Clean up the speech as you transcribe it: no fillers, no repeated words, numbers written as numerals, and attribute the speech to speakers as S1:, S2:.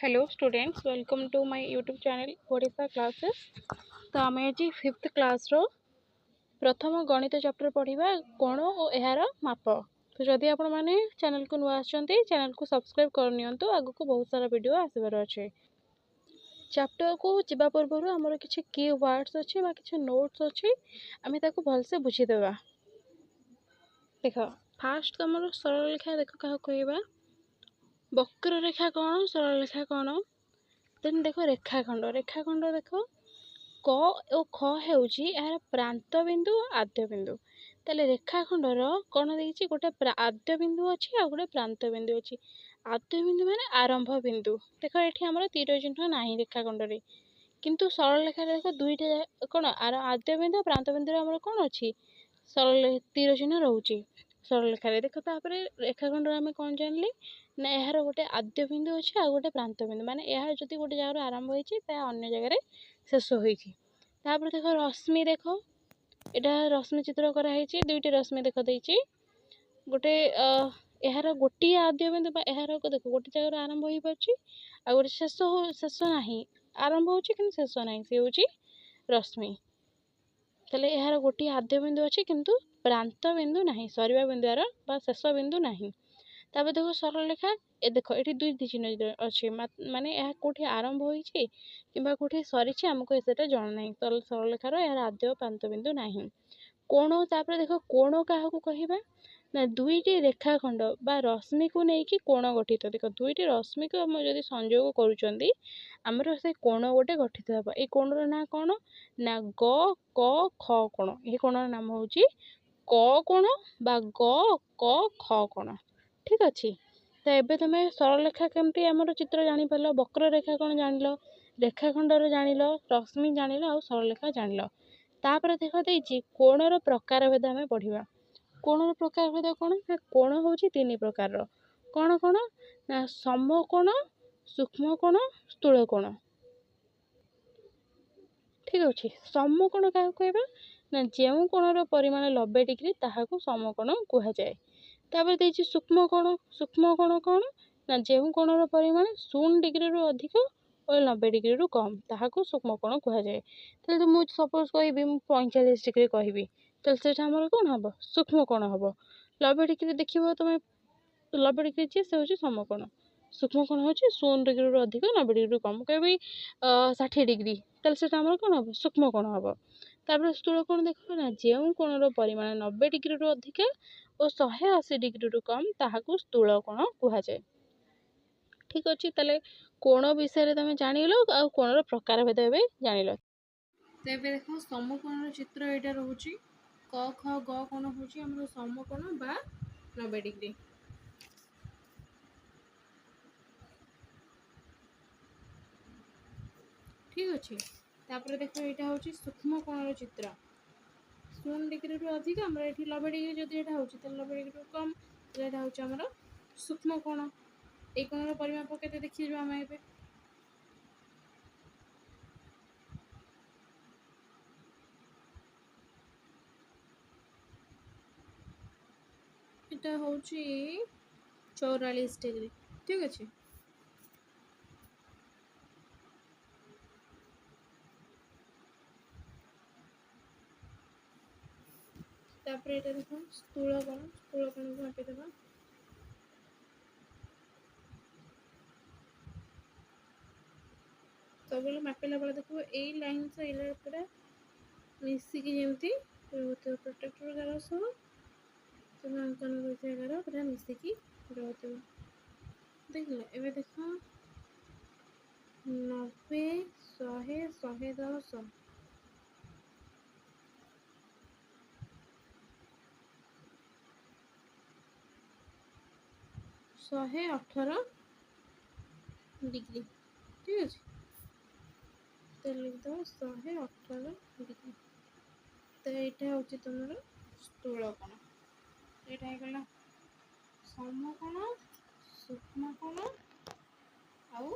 S1: Hello students, welcome to my YouTube channel Odisha Classes. तो आम आज 5th क्लास रो प्रथम गणित चैप्टर पढ़िबा कोण और एहार माप। तो जदि आपण माने चैनल को नुआ आछंती चैनल को सब्सक्राइब कर नियंतु, आगु को बहुत सारा वीडियो आसीबार अछि। चैप्टर को जिबा पूर्व हमर किछि की वर्ड्स अछि बा किछि नोट्स अछि, आमे ताको भल से बुझी देबा। देखो फास्ट तमरो सरल रेखा देखो कहा कहबा वक्र रेखा कौन सरल रेखा कौन। देन देखो रेखाखंड देखो क और ख हेउची यार प्रांत बिंदु आद्य बिंदु। ताले रेखाखंडर कौन देइची गोटे आद्य बिंदु अछि आ गोटे प्रांत बिंदु अछि। आद्य बिंदु माने आरंभ बिंदु। देखो एठी हमर तीर चिन्ह नाही रेखाखंड रे, किंतु सरल रेखा देखो दुईटा कौन आद्य बिंदु प्रांत बिंदु हमर कौन अछि सरल तीर चिन्ह रहउची सरल रेखा रे। देखो तापरे रेखाखंड आमे कौन जानली ना यार गोटे आद्य बिंदु अछि आ गोटे प्रांत बिंदु, माने यार जति गोटे जगह आरंभ होईची ता अन्य जगह शेष होईची। तापर देखो रश्मि, देखो एटा रश्मि चित्र करा हेची, दुईटी रश्मि देखो देइची गोटे यार गोटी आद्य बिंदु बा यार को देखो गोटे जगह आरंभ होई परची आ गोटे शेष नाही, आरंभ होची किंतु शेष नाही, से होची रश्मि। तले यार गोटी आद्य बिंदु अछि किंतु प्रांत बिंदु नाही, सरीबा बिंदु यार बा शेष बिंदु नाही। तापर देखो सरल रेखा ए देखो एठी दुई चिन्ह अछि, माने यह कोठी आरंभ होईची किंबा कोठी सरीची हमको एसेटा जण नाही। तो सरल रेखार यार आद्य और प्रांत बिंदु नाही। कोण तापर देखो कोण काहाकू कहिबा ना दुईटी रेखाखंड बा रश्मि को नेकी कोण गठित। देखो दुईटी रश्मि को हम जदि संयोग करूचंदी हमरो से कोण गोटे गठित हबो। ए कोणर ना कोण ना ग क ख कोण। ए कोणर नाम होची क कोण बा ग क ख कोण। ठीक अछि। तो एबे तुमे सरल रेखा केमती हमर चित्र जानि परलो, वक्र रेखा कोन जानिलो, रेखाखंडर जानिलो, रश्मि जानिलो आ सरल रेखा जानिलो। तापर देखो देइची कोणर प्रकार भेद हमें पढ़िबा। कोणर प्रकार भेद कोन ना कोण होची तीन प्रकार रो। कोन कोन ना समकोण, सूक्ष्म कोण, स्थूल कोण। ठीक अछि। समकोण का कहबा ना जेउ कोणर परिमाण 90 डिग्री ताहाकू समकोण कुहा जाय। तापर देइची सूक्ष्म कोण कोण ना जेउ कोणर परिमाण 0 डिग्री रु अधिक और 90 डिग्री रु कम ताहाकू सूक्ष्म कोण कुहा जाय। तले मु सपोज कहबी 45 डिग्री कहबी तले सेटा हमर कोन हबो सूक्ष्म कोण हबो। 90 डिग्री देखिबो तमे 90 डिग्री जे से होची समकोण। सूक्ष्म कोण होची 0 डिग्री रु अधिक 90 डिग्री रु कम। कहबी 60 डिग्री तले सेटा हमर कोन हबो सूक्ष्म कोण हबो। तापर स्थूल कोण देखो ना जेउ कोणर परिमाण 90 डिग्री रु अधिक और 180 डिग्री रु कम ताहाकू स्थूल कोण कुहा जाय। ठीक अछि। तले कोण विषय रे तमे जानिलो आ कोणर प्रकार भेद एबे जानिलो। तो एबे देखो समकोणर चित्र एटा रहउची क ख ग कोण होची हमर समकोण बा 90 डिग्री। ठीक अछि। तापर देखो एटा होची सूक्ष्म कोणर चित्र 0 डिग्री रु अधिक हमरा एठी 90 डिग्री जदि एटा होची त 90 डिग्री रु कम एटा होची हमर सूक्ष्म कोण। ए कोणर परिमाप केते देखि जबा हम एबे एटा होची 44 डिग्री। ठीक अछि। तापर एटा देखो स्थूल कोण को मापि देबा। तो बोले मापिला बेला देखो ए लाइन से ए लाइन पूरा मिसी की जेमती रहतो प्रोटेक्टर गार सह तुम अंकन करथे गार पूरा मिसी की रहतो। देखले एबे देखो 90 100 110 118 डिग्री। ठीक अछि। तो लिख दो 118 डिग्री। तो एटा होची तुमरो स्थूल कोण। एटा हे गला समकोण, सूक्ष्म कोण आउ